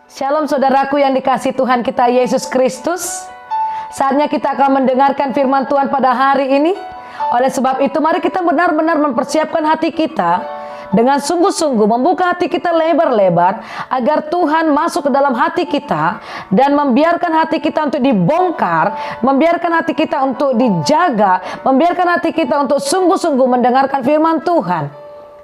Shalom saudaraku yang dikasihi Tuhan kita Yesus Kristus. Saatnya kita akan mendengarkan firman Tuhan pada hari ini. Oleh sebab itu mari kita benar-benar mempersiapkan hati kita dengan sungguh-sungguh, membuka hati kita lebar-lebar agar Tuhan masuk ke dalam hati kita dan membiarkan hati kita untuk dibongkar, membiarkan hati kita untuk dijaga, membiarkan hati kita untuk sungguh-sungguh mendengarkan firman Tuhan.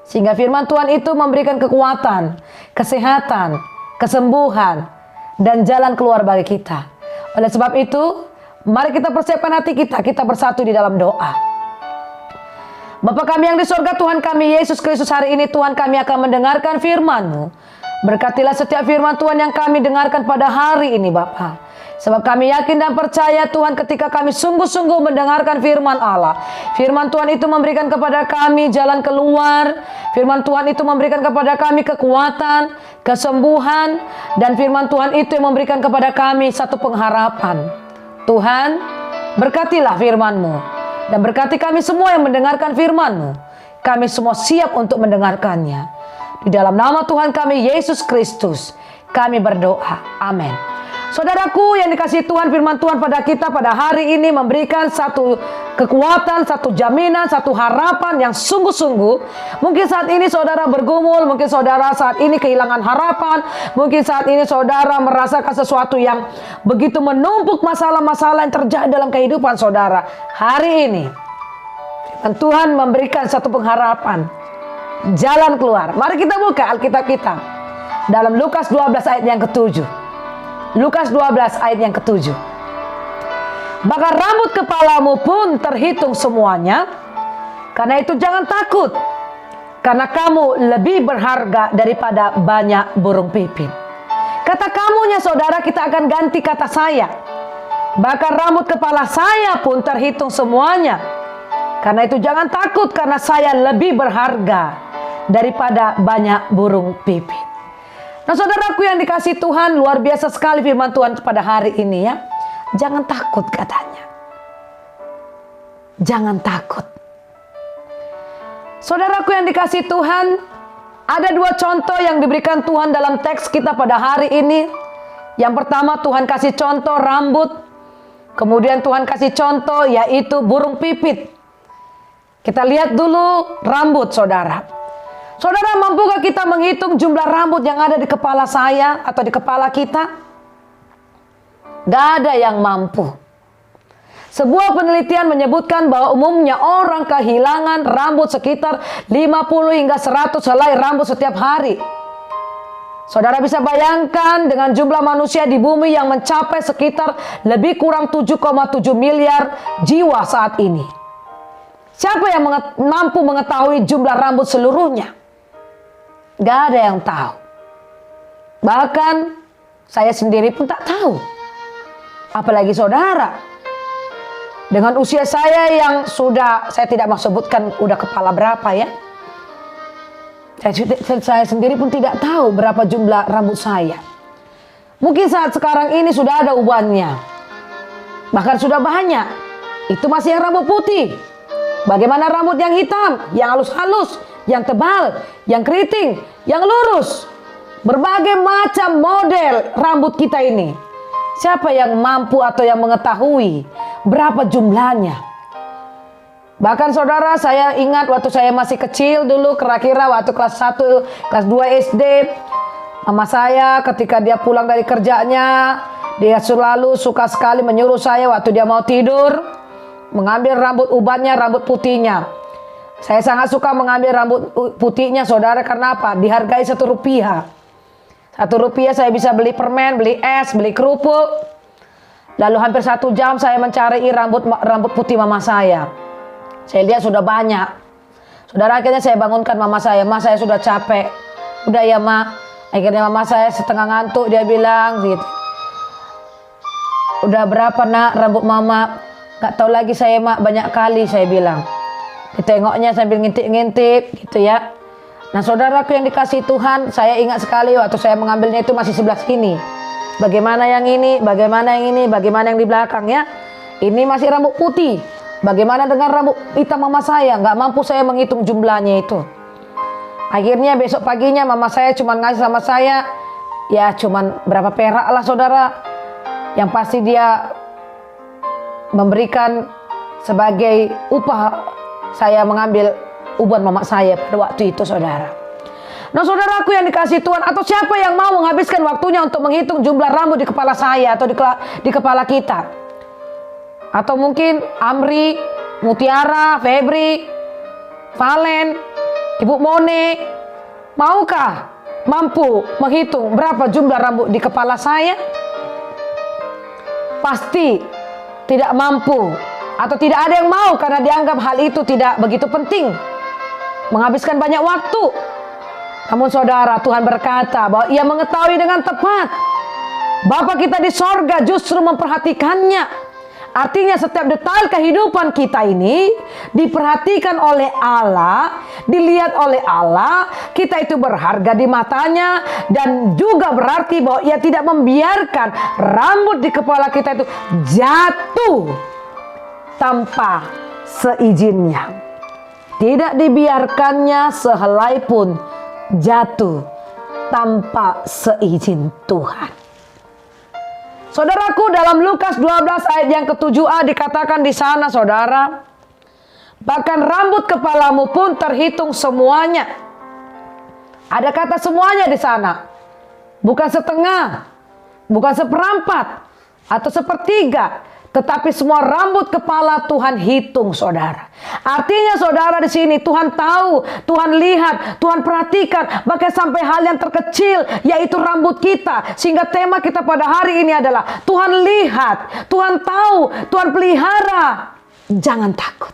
Sehingga firman Tuhan itu memberikan kekuatan, kesehatan, kesembuhan, dan jalan keluar bagi kita. Oleh sebab itu, mari kita persiapkan hati kita bersatu di dalam doa. Bapa kami yang di sorga, Tuhan kami Yesus Kristus, hari ini Tuhan kami akan mendengarkan firman-Mu. Berkatilah setiap firman Tuhan yang kami dengarkan pada hari ini Bapa. Sebab kami yakin dan percaya Tuhan, ketika kami sungguh-sungguh mendengarkan firman Allah, firman Tuhan itu memberikan kepada kami jalan keluar. Firman Tuhan itu memberikan kepada kami kekuatan, kesembuhan, dan firman Tuhan itu yang memberikan kepada kami satu pengharapan. Tuhan, berkatilah firman-Mu dan berkati kami semua yang mendengarkan firman-Mu. Kami semua siap untuk mendengarkannya. Di dalam nama Tuhan kami Yesus Kristus kami berdoa. Amin. Saudaraku yang dikasihi Tuhan, firman Tuhan pada kita pada hari ini memberikan satu kekuatan, satu jaminan, satu harapan yang sungguh-sungguh. Mungkin saat ini saudara bergumul, mungkin saudara saat ini kehilangan harapan, mungkin saat ini saudara merasakan sesuatu yang begitu menumpuk masalah-masalah yang terjadi dalam kehidupan saudara. Hari ini Tuhan memberikan satu pengharapan, jalan keluar. Mari kita buka Alkitab kita dalam Lukas 12 ayat yang ke-7. Lukas 12 ayat yang ke-7. Bahkan rambut kepalamu pun terhitung semuanya. Karena itu jangan takut, karena kamu lebih berharga daripada banyak burung pipit. Kata kamunya saudara, kita akan ganti kata saya. Bahkan rambut kepala saya pun terhitung semuanya. Karena itu jangan takut, karena saya lebih berharga daripada banyak burung pipit. Nah saudaraku yang dikasihi Tuhan, luar biasa sekali firman Tuhan pada hari ini ya. Jangan takut katanya. Jangan takut. Saudaraku yang dikasihi Tuhan, ada dua contoh yang diberikan Tuhan dalam teks kita pada hari ini. Yang pertama Tuhan kasih contoh rambut. Kemudian Tuhan kasih contoh yaitu burung pipit. Kita lihat dulu rambut saudara. Saudara, mampukah kita menghitung jumlah rambut yang ada di kepala saya atau di kepala kita? Gak ada yang mampu. Sebuah penelitian menyebutkan bahwa umumnya orang kehilangan rambut sekitar 50 hingga 100 helai rambut setiap hari. Saudara bisa bayangkan dengan jumlah manusia di bumi yang mencapai sekitar lebih kurang 7,7 miliar jiwa saat ini. Siapa yang mampu mengetahui jumlah rambut seluruhnya? Gak ada yang tahu. Bahkan saya sendiri pun tak tahu. Apalagi saudara. Dengan usia saya yang sudah, saya tidak mau sebutkan udah kepala berapa ya. Saya sendiri pun tidak tahu berapa jumlah rambut saya. Mungkin saat sekarang ini sudah ada ubannya. Bahkan sudah banyak. Itu masih yang rambut putih. Bagaimana rambut yang hitam, yang halus-halus, yang tebal, yang keriting, yang lurus. Berbagai macam model rambut kita ini. Siapa yang mampu atau yang mengetahui berapa jumlahnya? Bahkan saudara, saya ingat waktu saya masih kecil dulu, kira-kira waktu kelas 1, kelas 2 SD. Mama saya ketika dia pulang dari kerjanya, dia selalu suka sekali menyuruh saya waktu dia mau tidur, mengambil rambut ubannya, rambut putihnya. Saya sangat suka mengambil rambut putihnya saudara, karena apa? Dihargai Rp1. Rp1 saya bisa beli permen, beli es, beli kerupuk. Lalu hampir 1 jam saya mencari rambut putih mama saya. Saya lihat sudah banyak. Saudara, akhirnya saya bangunkan mama saya. Ma, saya sudah capek. Udah ya ma. Akhirnya mama saya setengah ngantuk, dia bilang gitu. Udah berapa nak rambut mama? Gak tahu lagi saya mak, banyak kali saya bilang. Ditengoknya sambil ngintip-ngintip gitu ya. Nah saudaraku yang dikasihi Tuhan, saya ingat sekali waktu saya mengambilnya itu masih sebelah sini. Bagaimana yang ini, bagaimana yang ini, bagaimana yang di belakang ya. Ini masih rambut putih. Bagaimana dengan rambut hitam mama saya? Gak mampu saya menghitung jumlahnya itu. Akhirnya besok paginya mama saya cuma ngasih sama saya ya cuman berapa perak lah saudara. Yang pasti dia memberikan sebagai upah saya mengambil uban mama saya pada waktu itu saudara. Nah saudaraku yang dikasih Tuhan, atau siapa yang mau menghabiskan waktunya untuk menghitung jumlah rambut di kepala saya atau di kepala kita? Atau mungkin Amri, Mutiara, Febri, Valen, Ibu Mone, maukah mampu menghitung berapa jumlah rambut di kepala saya? Pasti tidak mampu, atau tidak ada yang mau karena dianggap hal itu tidak begitu penting, menghabiskan banyak waktu. Namun saudara, Tuhan berkata bahwa Ia mengetahui dengan tepat. Bapa kita di sorga justru memperhatikannya. Artinya setiap detail kehidupan kita ini diperhatikan oleh Allah, dilihat oleh Allah. Kita itu berharga di matanya, dan juga berarti bahwa Ia tidak membiarkan rambut di kepala kita itu jatuh tanpa seizinnya. Tidak dibiarkannya sehelai pun jatuh tanpa seizin Tuhan. Saudaraku, dalam Lukas 12 ayat yang ke-7a dikatakan di sana saudara, bahkan rambut kepalamu pun terhitung semuanya. Ada kata semuanya di sana, bukan setengah, bukan seperempat atau sepertiga, tetapi semua rambut kepala Tuhan hitung saudara. Artinya saudara, di sini Tuhan tahu, Tuhan lihat, Tuhan perhatikan, bahkan sampai hal yang terkecil, yaitu rambut kita. Sehingga tema kita pada hari ini adalah Tuhan lihat, Tuhan tahu, Tuhan pelihara. Jangan takut.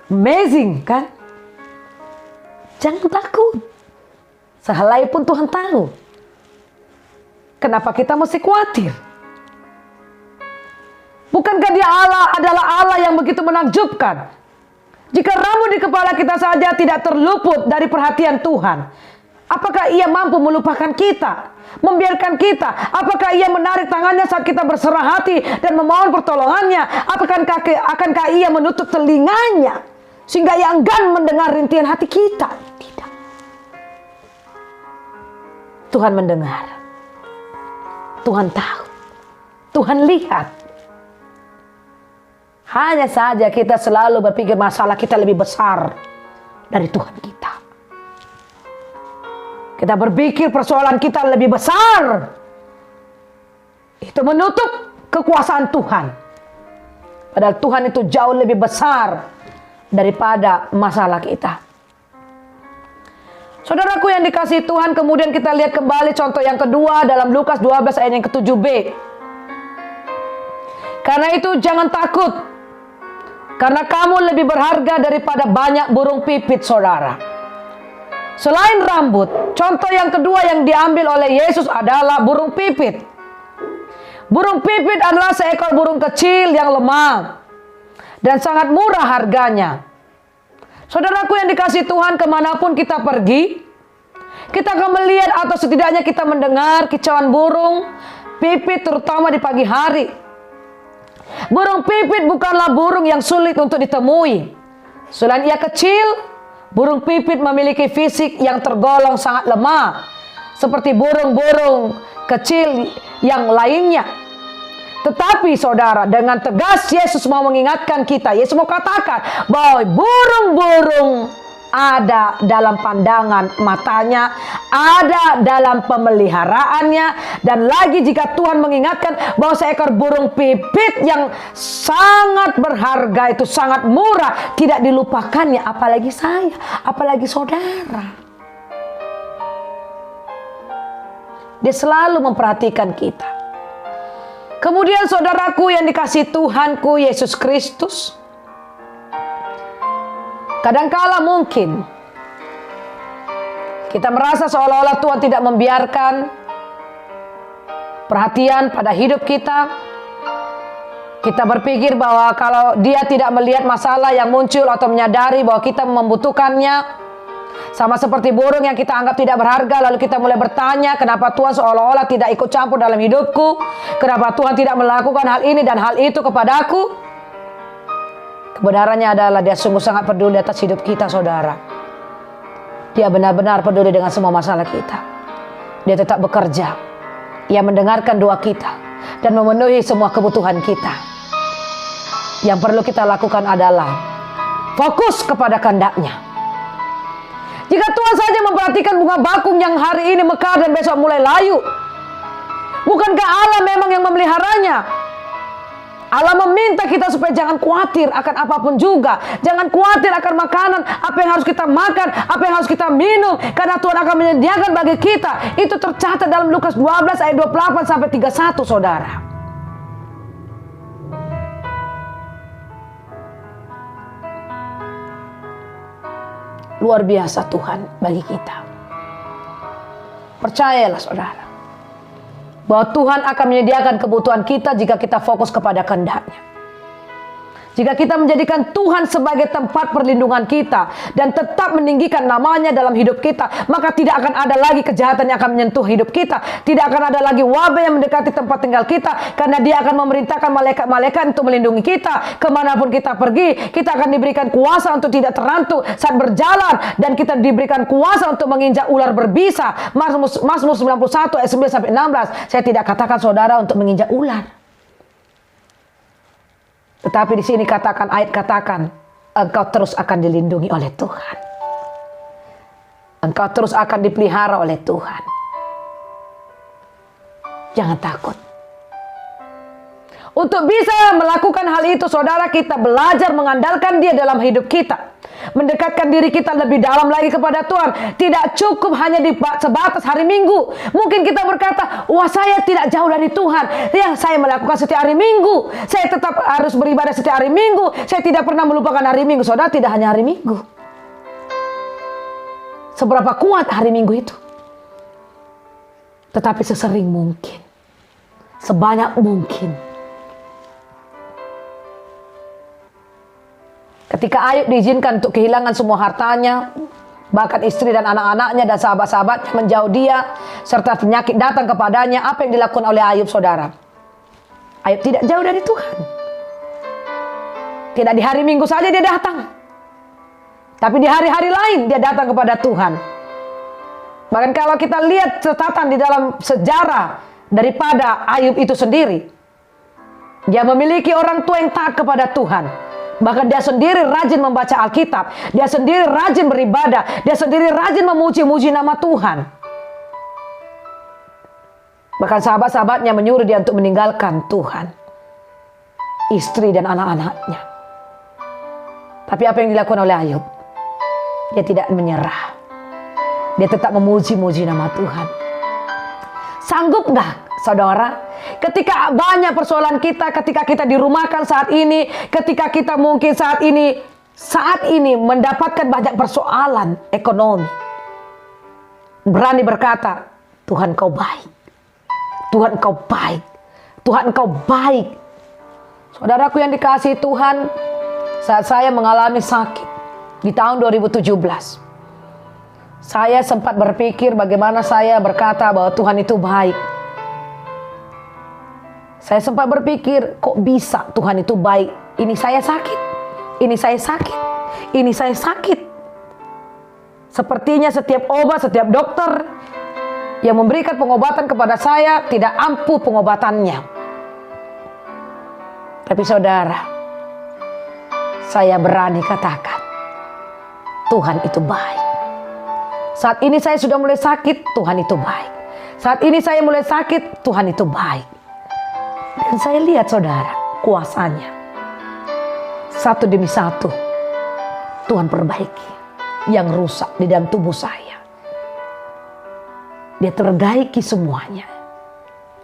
Amazing kan? Jangan takut. Sehelai pun Tuhan tahu. Kenapa kita mesti khawatir? Bukankah Dia adalah Allah yang begitu menakjubkan? Jika rambut di kepala kita saja tidak terluput dari perhatian Tuhan, apakah Ia mampu melupakan kita? Membiarkan kita? Apakah Ia menarik tangannya saat kita berserah hati dan memohon pertolongannya? Akankah Ia menutup telinganya sehingga Ia enggan mendengar rintihan hati kita? Tidak. Tuhan mendengar. Tuhan tahu. Tuhan lihat. Hanya saja kita selalu berpikir masalah kita lebih besar dari Tuhan kita. Kita berpikir persoalan kita lebih besar. Itu menutup kekuasaan Tuhan. Padahal Tuhan itu jauh lebih besar daripada masalah kita. Saudaraku yang dikasihi Tuhan, kemudian kita lihat kembali contoh yang kedua dalam Lukas 12 ayat yang ke-7b. Karena itu jangan takut, karena kamu lebih berharga daripada banyak burung pipit saudara. Selain rambut, contoh yang kedua yang diambil oleh Yesus adalah burung pipit. Burung pipit adalah seekor burung kecil yang lemah dan sangat murah harganya. Saudaraku yang dikasihi Tuhan, kemanapun kita pergi, kita akan melihat atau setidaknya kita mendengar kicauan burung pipit, terutama di pagi hari. Burung pipit bukanlah burung yang sulit untuk ditemui. Selain ia kecil, burung pipit memiliki fisik yang tergolong sangat lemah, seperti burung-burung kecil yang lainnya. Tetapi saudara, dengan tegas Yesus mau mengingatkan kita. Yesus mau katakan bahwa burung-burung ada dalam pandangan matanya, ada dalam pemeliharaannya. Dan lagi jika Tuhan mengingatkan bahwa seekor burung pipit yang sangat berharga, itu sangat murah, tidak dilupakannya, apalagi saya, apalagi saudara. Dia selalu memperhatikan kita. Kemudian saudaraku yang dikasihi Tuhanku Yesus Kristus, kadangkala mungkin kita merasa seolah-olah Tuhan tidak membiarkan perhatian pada hidup kita. Kita berpikir bahwa kalau Dia tidak melihat masalah yang muncul atau menyadari bahwa kita membutuhkannya, sama seperti burung yang kita anggap tidak berharga, lalu kita mulai bertanya, kenapa Tuhan seolah-olah tidak ikut campur dalam hidupku? Kenapa Tuhan tidak melakukan hal ini dan hal itu kepadaku? Kebenarannya adalah Dia sungguh sangat peduli atas hidup kita saudara. Dia benar-benar peduli dengan semua masalah kita. Dia tetap bekerja. Ia mendengarkan doa kita dan memenuhi semua kebutuhan kita. Yang perlu kita lakukan adalah fokus kepada kehendak-Nya. Jika Tuhan saja memperhatikan bunga bakung yang hari ini mekar dan besok mulai layu, bukankah Allah memang yang memeliharanya? Allah meminta kita supaya jangan khawatir akan apapun juga. Jangan khawatir akan makanan, apa yang harus kita makan, apa yang harus kita minum. Karena Tuhan akan menyediakan bagi kita. Itu tercatat dalam Lukas 12 ayat 28 sampai 31, saudara. Luar biasa Tuhan bagi kita. Percayalah saudara, bahwa Tuhan akan menyediakan kebutuhan kita jika kita fokus kepada kehendak-Nya. Jika kita menjadikan Tuhan sebagai tempat perlindungan kita dan tetap meninggikan namanya dalam hidup kita, maka tidak akan ada lagi kejahatan yang akan menyentuh hidup kita. Tidak akan ada lagi wabah yang mendekati tempat tinggal kita, karena Dia akan memerintahkan malaikat-malaikat untuk melindungi kita. Kemanapun kita pergi, kita akan diberikan kuasa untuk tidak terantuk saat berjalan, dan kita diberikan kuasa untuk menginjak ular berbisa. Mazmur 91 ayat 9 sampai 16. Saya tidak katakan saudara untuk menginjak ular, tetapi di sini ayat katakan, engkau terus akan dilindungi oleh Tuhan. Engkau terus akan dipelihara oleh Tuhan. Jangan takut. Untuk bisa melakukan hal itu, saudara, kita belajar mengandalkan Dia dalam hidup kita. Mendekatkan diri kita lebih dalam lagi kepada Tuhan. Tidak cukup hanya sebatas hari Minggu. Mungkin kita berkata, wah saya tidak jauh dari Tuhan. Yang saya melakukan setiap hari Minggu. Saya tetap harus beribadah setiap hari Minggu. Saya tidak pernah melupakan hari Minggu. Saudara, tidak hanya hari Minggu. Seberapa kuat hari Minggu itu? Tetapi sesering mungkin. Sebanyak mungkin. Ketika Ayub diizinkan untuk kehilangan semua hartanya, bahkan istri dan anak-anaknya dan sahabat-sahabatnya menjauh dia, serta penyakit datang kepadanya, apa yang dilakukan oleh Ayub, saudara? Ayub tidak jauh dari Tuhan. Tidak di hari Minggu saja dia datang, tapi di hari-hari lain dia datang kepada Tuhan. Bahkan kalau kita lihat catatan di dalam sejarah daripada Ayub itu sendiri, dia memiliki orang tua yang taat kepada Tuhan. Bahkan dia sendiri rajin membaca Alkitab. Dia sendiri rajin beribadah. Dia sendiri rajin memuji-muji nama Tuhan. Bahkan sahabat-sahabatnya menyuruh dia untuk meninggalkan Tuhan, istri dan anak-anaknya. Tapi apa yang dilakukan oleh Ayub? Dia tidak menyerah. Dia tetap memuji-muji nama Tuhan. Sanggup nggak, saudara? Ketika banyak persoalan kita, ketika kita dirumahkan saat ini, ketika kita mungkin saat ini mendapatkan banyak persoalan ekonomi, berani berkata, Tuhan Kau baik, Tuhan Kau baik, Tuhan Kau baik. Saudaraku yang dikasihi Tuhan, saat saya mengalami sakit di tahun 2017, saya sempat berpikir bagaimana saya berkata bahwa Tuhan itu baik. Saya sempat berpikir, kok bisa Tuhan itu baik? Ini saya sakit, ini saya sakit, ini saya sakit. Sepertinya setiap obat, setiap dokter yang memberikan pengobatan kepada saya tidak ampuh pengobatannya. Tapi saudara, saya berani katakan, Tuhan itu baik. Saat ini saya sudah mulai sakit, Tuhan itu baik. Saat ini saya mulai sakit, Tuhan itu baik. Dan saya lihat saudara, kuasanya satu demi satu Tuhan perbaiki yang rusak di dalam tubuh saya. Dia perbaiki semuanya.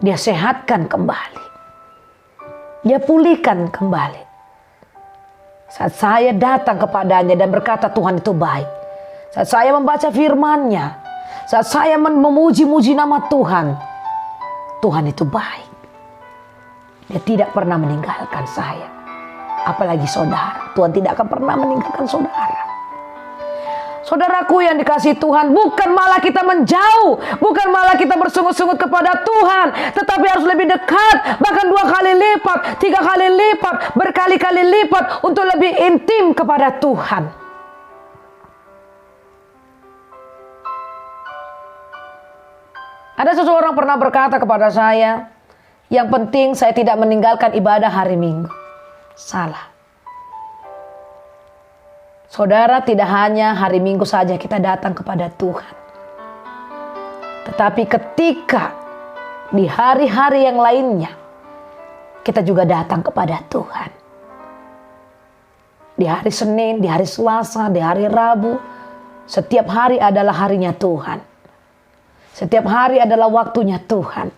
Dia sehatkan kembali. Dia pulihkan kembali. Saat saya datang kepadanya dan berkata Tuhan itu baik, saat saya membaca firman-Nya, saat saya memuji-muji nama Tuhan, Tuhan itu baik. Dia tidak pernah meninggalkan saya. Apalagi saudara. Tuhan tidak akan pernah meninggalkan saudara. Saudaraku yang dikasihi Tuhan, bukan malah kita menjauh, bukan malah kita bersungut-sungut kepada Tuhan, tetapi harus lebih dekat, bahkan 2 kali lipat, 3 kali lipat, berkali-kali lipat untuk lebih intim kepada Tuhan. Ada seseorang pernah berkata kepada saya, yang penting saya tidak meninggalkan ibadah hari Minggu. Salah. Saudara, tidak hanya hari Minggu saja kita datang kepada Tuhan. Tetapi ketika di hari-hari yang lainnya, kita juga datang kepada Tuhan. Di hari Senin, di hari Selasa, di hari Rabu, setiap hari adalah harinya Tuhan. Setiap hari adalah waktunya Tuhan.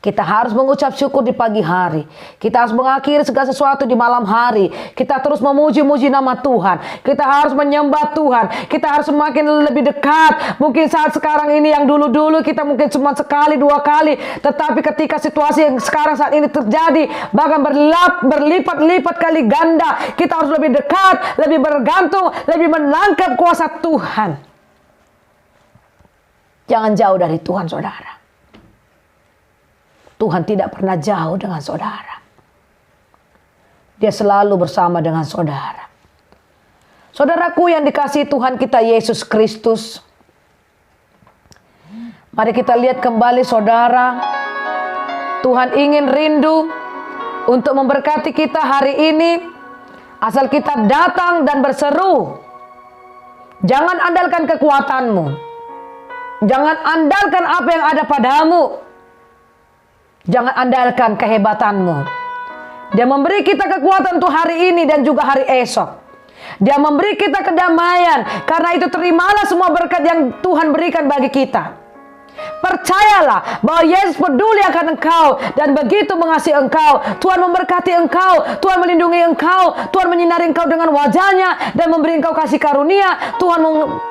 Kita harus mengucap syukur di pagi hari. Kita harus mengakhiri segala sesuatu di malam hari. Kita terus memuji-muji nama Tuhan. Kita harus menyembah Tuhan. Kita harus semakin lebih dekat. Mungkin saat sekarang ini yang dulu-dulu kita mungkin cuma sekali, 2 kali. Tetapi ketika situasi yang sekarang saat ini terjadi, bahkan berlipat-lipat kali ganda. Kita harus lebih dekat, lebih bergantung, lebih menangkap kuasa Tuhan. Jangan jauh dari Tuhan, saudara. Tuhan tidak pernah jauh dengan saudara. Dia selalu bersama dengan saudara. Saudaraku yang dikasihi Tuhan kita Yesus Kristus, mari kita lihat kembali saudara. Tuhan ingin rindu untuk memberkati kita hari ini, asal kita datang dan berseru. Jangan andalkan kekuatanmu. Jangan andalkan apa yang ada padamu. Jangan andalkan kehebatanmu. Dia memberi kita kekuatan untuk hari ini dan juga hari esok. Dia memberi kita kedamaian. Karena itu terimalah semua berkat yang Tuhan berikan bagi kita. Percayalah bahwa Yesus peduli akan engkau dan begitu mengasihi engkau. Tuhan memberkati engkau, Tuhan melindungi engkau, Tuhan menyinari engkau dengan wajahnya dan memberi engkau kasih karunia. Tuhan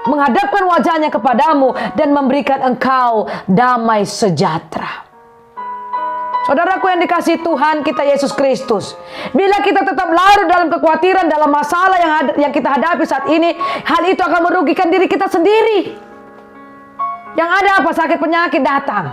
menghadapkan wajahnya kepadamu dan memberikan engkau damai sejahtera. Saudaraku yang dikasihi Tuhan kita Yesus Kristus, bila kita tetap larut dalam kekhawatiran, dalam masalah yang kita hadapi saat ini, hal itu akan merugikan diri kita sendiri. Yang ada apa? Sakit penyakit datang.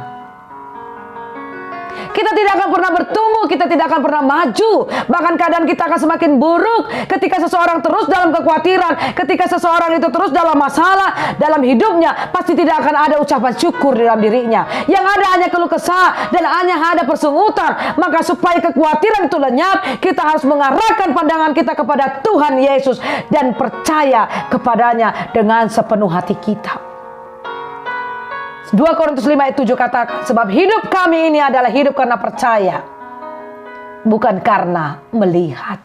Kita tidak akan pernah bertumbuh, kita tidak akan pernah maju. Bahkan keadaan kita akan semakin buruk ketika seseorang terus dalam kekhawatiran, ketika seseorang itu terus dalam masalah dalam hidupnya, pasti tidak akan ada ucapan syukur dalam dirinya. Yang ada hanya keluh kesah dan hanya ada persungutan. Maka supaya kekhawatiran itu lenyap, kita harus mengarahkan pandangan kita kepada Tuhan Yesus dan percaya kepadanya dengan sepenuh hati kita. 2 Korintus 5 ayat 7 katakan, sebab hidup kami ini adalah hidup karena percaya, bukan karena melihat.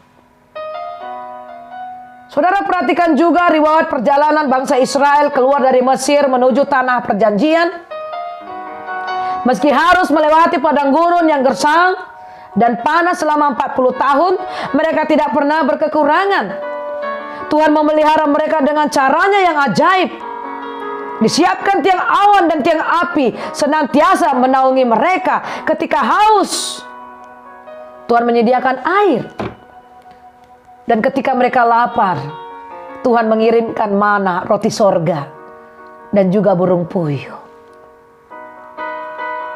Saudara perhatikan juga riwayat perjalanan bangsa Israel keluar dari Mesir menuju tanah perjanjian. Meski harus melewati padang gurun yang gersang dan panas selama 40 tahun, mereka tidak pernah berkekurangan. Tuhan memelihara mereka dengan caranya yang ajaib. Disiapkan tiang awan dan tiang api senantiasa menaungi mereka ketika haus. Tuhan menyediakan air. Dan ketika mereka lapar, Tuhan mengirimkan mana, roti sorga, dan juga burung puyuh.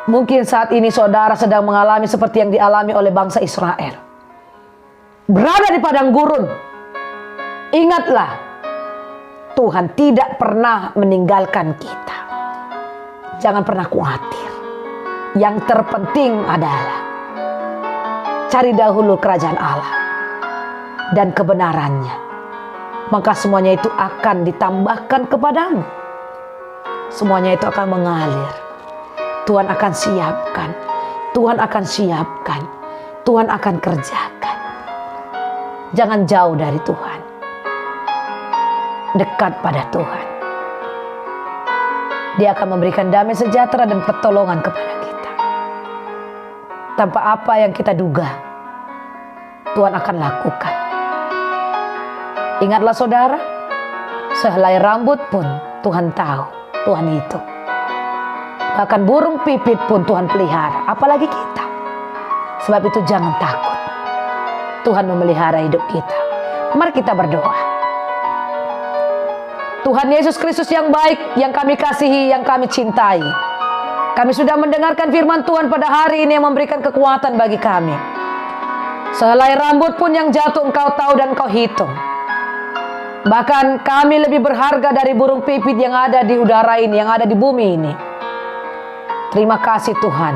Mungkin saat ini saudara sedang mengalami seperti yang dialami oleh bangsa Israel. Berada di padang gurun. Ingatlah, Tuhan tidak pernah meninggalkan kita. Jangan pernah khawatir. Yang terpenting adalah cari dahulu kerajaan Allah dan kebenarannya. Maka semuanya itu akan ditambahkan kepadamu. Semuanya itu akan mengalir. Tuhan akan siapkan. Tuhan akan siapkan. Tuhan akan kerjakan. Jangan jauh dari Tuhan. Dekat pada Tuhan. Dia akan memberikan damai sejahtera dan pertolongan kepada kita. Tanpa apa yang kita duga, Tuhan akan lakukan. Ingatlah saudara, sehelai rambut pun Tuhan tahu, Tuhan itu. Bahkan burung pipit pun Tuhan pelihara, apalagi kita. Sebab itu jangan takut. Tuhan memelihara hidup kita. Mari kita berdoa. Tuhan Yesus Kristus yang baik, yang kami kasihi, yang kami cintai. Kami sudah mendengarkan firman Tuhan pada hari ini yang memberikan kekuatan bagi kami. Sehelai rambut pun yang jatuh Engkau tahu dan Engkau hitung. Bahkan kami lebih berharga dari burung pipit yang ada di udara ini, yang ada di bumi ini. Terima kasih Tuhan.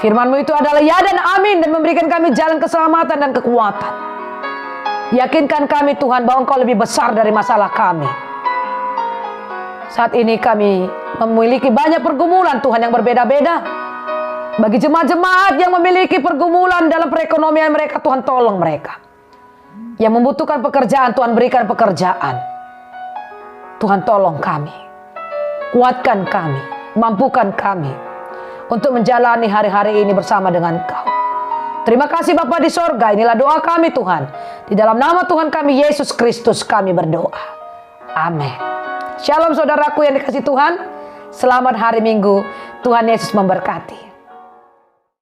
Firman-Mu itu adalah ya dan amin, dan memberikan kami jalan keselamatan dan kekuatan. Yakinkan kami Tuhan bahwa Engkau lebih besar dari masalah kami. Saat ini kami memiliki banyak pergumulan Tuhan yang berbeda-beda. Bagi jemaat-jemaat yang memiliki pergumulan dalam perekonomian mereka, Tuhan tolong mereka. Yang membutuhkan pekerjaan, Tuhan berikan pekerjaan. Tuhan tolong kami. Kuatkan kami, mampukan kami untuk menjalani hari-hari ini bersama dengan Engkau. Terima kasih Bapa di sorga. Inilah doa kami Tuhan. Di dalam nama Tuhan kami Yesus Kristus kami berdoa. Amin. Shalom saudaraku yang dikasihi Tuhan. Selamat hari Minggu. Tuhan Yesus memberkati.